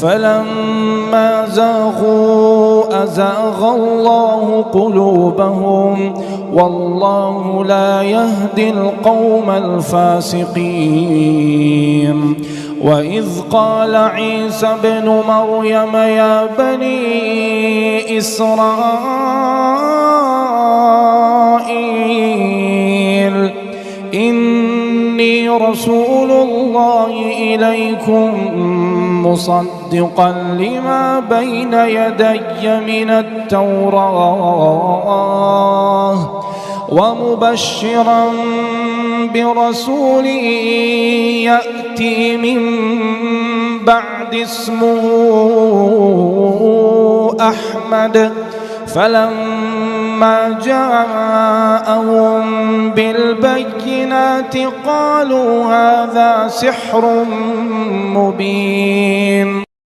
فلما زاغوا أزاغ الله قلوبهم والله لا يهدي القوم الفاسقين. وإذ قال عيسى ابن مريم يا بني إسرائيل إني رسول الله إليكم مصدقا لما بين يدي من التوراة ومبشرا برسول يأتي من بعد اسمه أحمد. فلما جاءهم بالبينات قالوا هذا سحر مبين.